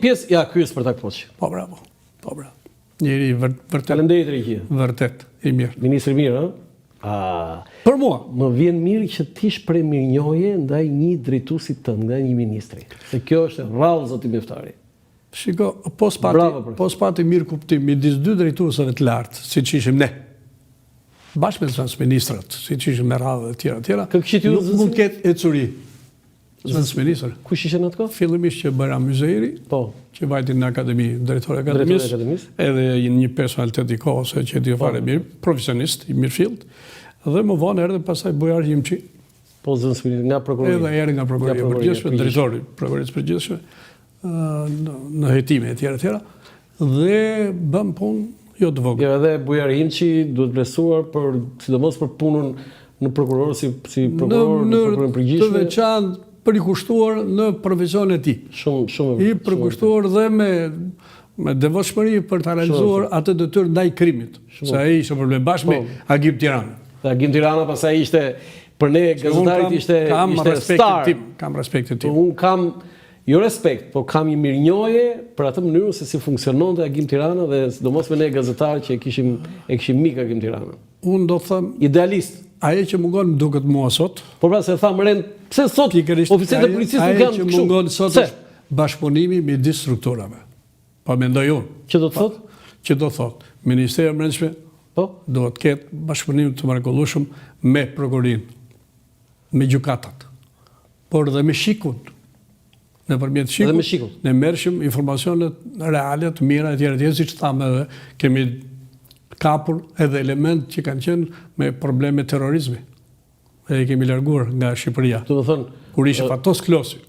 pjesë, ja, ky është për ta Poçi. Po bravo. Po bravo. Njëri vërtet. Faleminderit Riqi. Vërtet i mirë. Ministri mirë, ëh? Për mua, më vjen mirë që ti shpreh mirënjohje ndaj një drejtuesi tënd, ndaj një ministri. Se kjo është rrallë zoti Meftari. Shiko, pos pati mirë kuptim midis dy drejtuesave të lartë, siç ishim ne. Bashkë me zëvendësministrat, siç ishim me radhë të tjera. Nuk mund të ketë ecuri. Zëvendësministër. Kush ishte në atë kohë? Fillimisht që Bajram Myzeiri, që vajti në akademi, drejtori i akademisë, edhe një personalitet i kohës që ti fare mirë, profesionist i mirëfillt, dhe më vonë erdhi pastaj Bujar Himçi. Po zëvendësministri nga prokuroria. Edhe erdhi nga prokuroria e përgjithshme, drejtori i prokurorisë së përgjithshme në hetime e tjera, dhe bëm punë jo të vogël. Jo, edhe Bujar Himçi duhet vlerësuar sidomos për punën në prokuror si prokuror në prokurorin përgjithshme. Të veçantë për i kushtuar në profesionin e tij. Shumë. I përkushtuar dhe me devotshmëri për të realizuar atë detyrë ndaj krimit. Se ai ishte problem bashkë me Agim Tirana. Agim Tirana pastaj ishte për ne gazetarit ishte star. Kam respektin tim. Unë kam jo respekt, po kam një mirënjohje për atë mënyrë se si funksiononte Agim Tirana dhe sidomos me ne gazetarë që e kishim mik Agim Tirana. Unë do të them idealist. Ajo që mungon më duket mua sot. Po pra se thamë rend, pse sot oficerët e policisë nuk janë kështu? Ajo që mungon sot është bashkëpunimi midis strukturave. Po mendoj unë. Që do të thotë? Që do të thotë, Ministeri i Brendshme duhet të ketë bashkëpunim të mrekullueshëm me prokurorinë, me gjykatat, por dhe me shikun. Nëpërmjet shikut, ne merrshim informacionet reale të mira etj. Siç thamë edhe kemi kapur edhe element që kanë qenë me probleme terrorizmi. E kemi larguar nga Shqipëria. Do të thonë, kur ishte Fatos Klosi,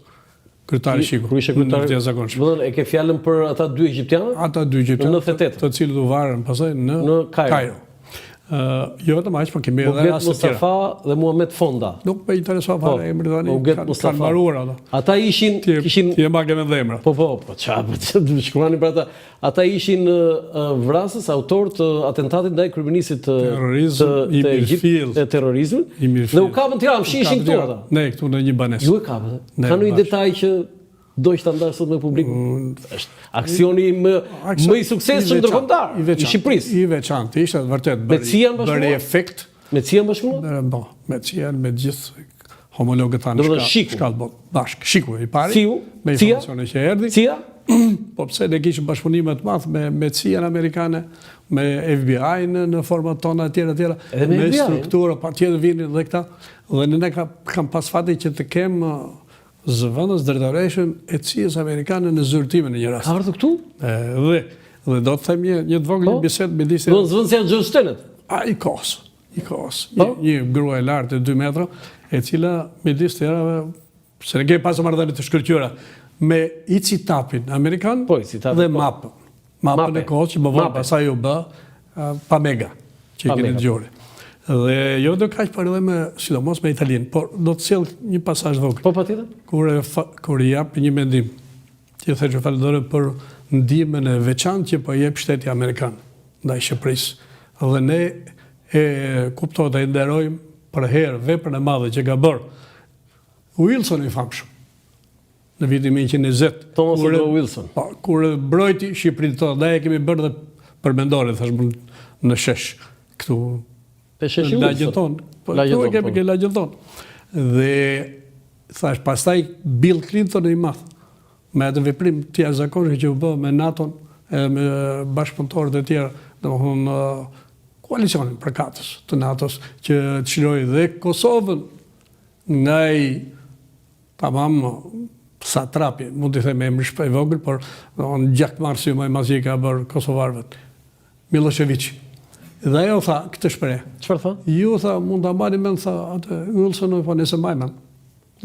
kryetari Shikut. Kur ishte kryetari zakonshëm. E ke fjalën për ata dy egjiptianë? Ata dy egjiptianë, në 98, të cilët u varën pastaj në Kairo. Jo vetëm aq, por kemi edhe raste tjera. Mustafa dhe Muhamet Fonda. Nuk më intereson fare emri tani. Kanë mbaruar ata. Ata ishin ti e mbake me dhemra. Po çfarë shkruani për ata? Ata ishin vrasës, autor të atentatit ndaj kryeministit të Egjiptit, të terrorizmit. Dhe u kapën Tiranë, ishin këtu ata. Ne këtu në një banesë. Ju e kapët. Ka ndonjë detaj që do të ndash sot me publikun? Është aksioni më i suksesshëm ndërkombëtar i Shqipërisë. I veçantë, ishte vërtet bëri efekt. Me CIA bashkëpunuar? Po, me CIA, me gjithë homologët tanë shkallë botë bashkë. Shiku i pari, me informacione që erdhi. CIA? Po pse ne kishim bashkëpunime të madh me CIA-n amerikane, me FBI-n në format tona etj. Me struktura patjetër vinin dhe këta. Dhe ne kam pas fati që të kem zëvendës drejtoreshën e CIA-s amerikane në zyrtime në një rast. Ka ardhur këtu? Dhe do të them një të vogël bisedë me disa. Do zëvendësja John Stennett. I kohës. Një grua e lartë 2 metra, e cila midis të tjerave, se ne kemi pasur marrëdhënie të shkëlqyera me ICI-tapin amerikan dhe mapën. Mapën e kohës që më vonë pasaj u bë Pamega, që i keni dëgjuar. Dhe jo do kaq për edhe sidomos me Italinë, por do të sjell një pasazh vogël. Po patjetër. Kur i jap një mendim, që thashë falenderoj për ndihmën e veçantë që po jep shteti amerikan ndaj Shqipërisë. Dhe ne e kuptojmë dhe nderojmë për herë veprën e madhe që ka bërë Wilson i famshëm në vitin 1920. Thomas Woodrow Wilson. Kur mbrojti Shqipërinë tonë, ne e kemi bërë dhe përmendore, thash në shesh këtu. Lagjën tonë. Këtu e kemi lagjën tonë. Dhe thash, pastaj Bill Clinton i madh, me atë veprim të jashtëzakonshëm që u bë me NATO-n, me bashkëpunëtorët e tjerë, domethënë koalicionin përkatës të NATO-s që çliroi dhe Kosovën ndaj tamam satrapi, mund të them emri shpej vogël, por gjakmarrësi më i madh që ka bërë kosovarët. Milošević. Dhe ajo tha këtë shprehje. Çfarë tha? Ju tha mund ta mbani mend tha atë Wilson, po nëse mbaj mend.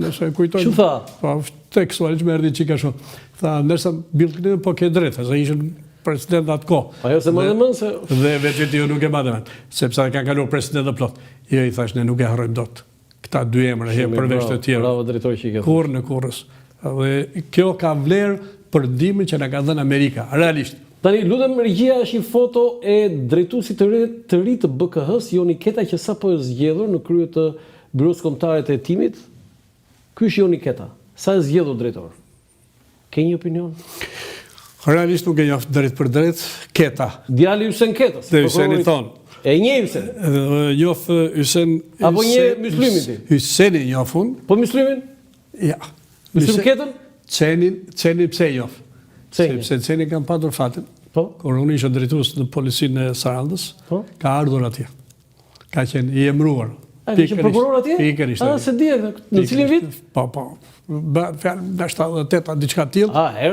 Nëse kujtoj. Çu tha? Po tekstualisht më erdhi çika kështu. Tha ndërsa Bill Clinton po ke drejtë, se ishin president atë kohë. Ajo se më mend se dhe vetë ju nuk e mbani mend, sepse kanë kaluar president plot. Jo i thash ne nuk e harrojmë dot. Këta dy emra përveç të tjerë. Bravo drejtori që i ke. Kurrë në kurrës. Dhe kjo ka vlerë për ndihmën që na ka dhënë Amerika, realisht. Tani lutem regjia është një foto e drejtuesit të ri të BKH-s, Joni Keta, që sapo është zgjedhur në krye të Byros Kombëtare të Hetimit. Ky është Joni Keta. Sa është zgjedhur drejtor? Ke një opinion? Realisht nuk e njoft drejt për drejt, Keta. Djali Ysen Ketës. Dhe Yseni thonë. E një Ysen? Njof Ysen... Apo një muslimin ti? Yseni njofun. Po muslimin? Ja. Muslim Ketën? Ceni pse njof? Sepse Ceni kam patur fatin. Kur unë isha drejtues në policinë e Sarandës, ka ardhur atje. Ka qenë i emruar. A ke qenë prokuror atje? Pikërisht. A, se di, në cilin vit? Po. Fjalë nga 78 diçka tillë.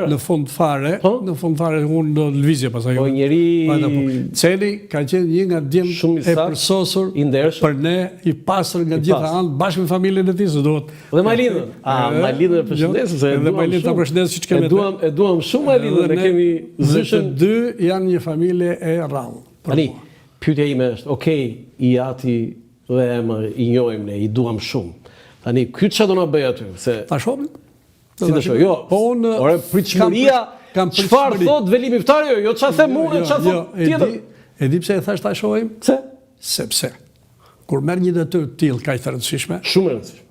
Në fund fare unë në lëvizje pasaj. Po njeri Ceni ka qenë një nga djemt e përsosur për ne, i pastër nga gjitha anë bashkë me familjen e tij, se duhet. Dhe Malindën. Malindën e përshëndesim se edhe Malindën ta përshëndes siç kemi. E duam shumë Malindën, ne kemi zyshën. Dy janë një familje e rrallë. Tani, pyetja ime është, okay, i ati dhe i njohim ne, i duam shumë. Tani, ky çfarë do na bëj aty? Se ta shohim. Si ta shoh? Jo. Po unë ore pritshmëria. Çfarë thot Veli Miftari? Jo çfarë them unë, çfarë thot tjetër. E di pse e thash ta shohim? Pse? Sepse kur merr një detyrë të tillë kaq të rëndësishme, shumë e rëndësishme.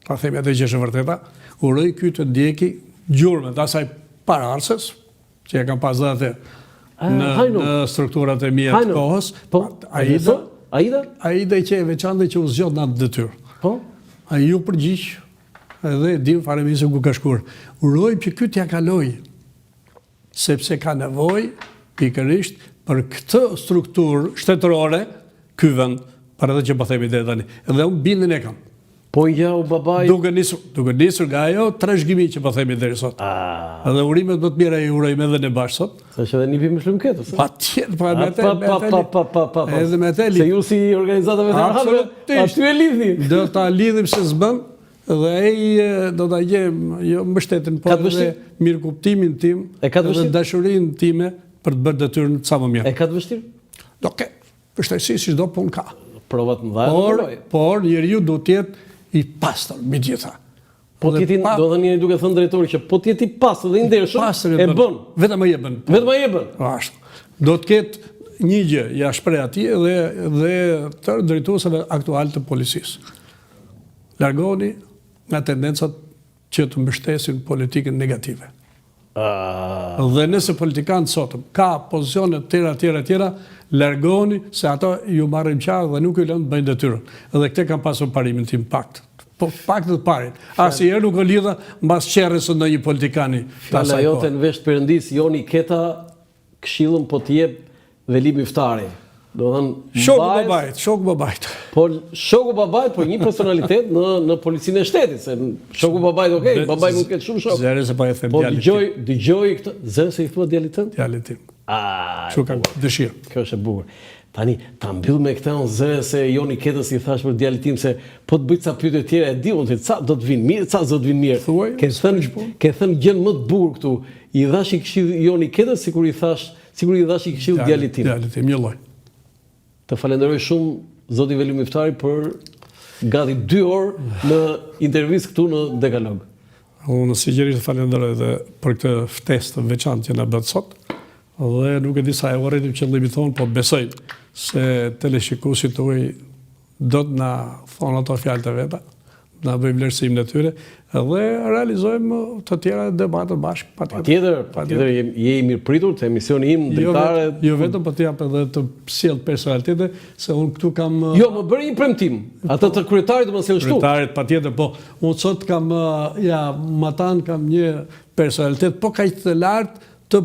Ta themi atë që është e vërteta, uroj ky të ndjeki gjurmën të asaj paraardhëses, që e kam pas atë në strukturat e mia të kohës. Po, Aida që e veçantë që u zgjodh në atë detyrë. Po. Ai ju përgjigj edhe dim faremisë ku ka shkuar. Uroj që ky t'ja kaloj, sepse ka nevojë pikërisht për këtë strukturë shtetërore, ky vend, para edhe që po themi deri tani. Edhe unë bindjen e kam. Po ja u babai duke nisur nga ajo trashëgimi që po themi deri sot. Edhe urimet më të mira i urojmë edhe ne bash sot. Është edhe nipi Muslim Ketës. Patjetër, po me atë. Edhe me atë. Se ju si organizata veteranëve, aty e lidhni. Do ta lidhim se s'bën dhe ai do ta gjem jo mbështetjen, por edhe mirëkuptimin tim dhe dashurinë time për të bërë detyrën sa më mirë. E ka të vështirë? Do ke. Vështirësi si çdo punë ka. Provat më dha. Por njeriu do të jetë i pastër me gjitha. Po ti do të thënë duke thënë drejtori që po ti je i pastër dhe i ndershëm e bën. Vetëm ai e bën. Vetëm ai e bën. Ashtu. Do të ketë një gjë, ja shpreh atij dhe të drejtuesve aktual të policisë. Largoni nga tendencat që të mbështesin politikën negative. Dhe nëse politikanët sotëm ka pozicione të tjera, largoni se ato ju marrin qarë dhe nuk ju lënë të bëjnë detyrën. Edhe këte kam pasur parimin tim pakt. Po pakt të parin. Asnjëherë nuk u lidha mbas qerrës së ndonjë politikani. Fjala jote në vesh Perëndis, Joni Keta, këshillën po të jep Veli Miftari. Do thënë shoku babait. Po shoku babait, po një personalitet në policinë e shtetit, se shoku babait, okay, babai mund të ketë shumë shok. Zëre se po e them djalit. Po dëgjoj këtë, zëre se i thua djalit tënd? Djalit tim. Kështu kam dëshirë. Kjo është e bukur. Tani, ta mbyll me këtë zëre se Joni Ketës i thash për djalit tim se po të bëj ca pyetje tjera, e di unë se ca do të vinë mirë, ca do të vinë mirë. Ke thënë gjën më të bukur këtu. I dhash i këshill Joni Ketës sikur i dhash i këshill djalit tim. Djalit tim, një lloj. Të falenderoj shumë zoti Veli Miftari për gati 2 orë në intervistë këtu në Dekalog. Unë sinqerisht falenderoj edhe për këtë ftesë të veçantë që na bët sot. Dhe nuk e di sa e urrejtim qëllimin tonë, po besoj se teleshikuesit tuaj do të na thonë ato fjalë të veta, na bëjmë vlerësimin e tyre dhe realizojmë të tjera debate bashkë. Patjetër, je i mirëpritur te emisioni im dritare. Jo vetëm po të jap edhe të sjell personalitete, se unë këtu kam Jo, më bëri një premtim. Atë të kryetarit do më sjell shtu. Kryetarit patjetër, po unë sot kam matan kam një personalitet po kaq të lartë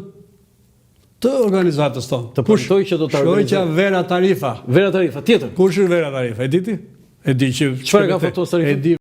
të organizatës tonë. Të pushtoj që do të organizoj. Shoqja Vera Tarifa. Vera Tarifa, tjetër. Kush është Vera Tarifa? E di ti? E di që çfarë ka fotos Tarifa?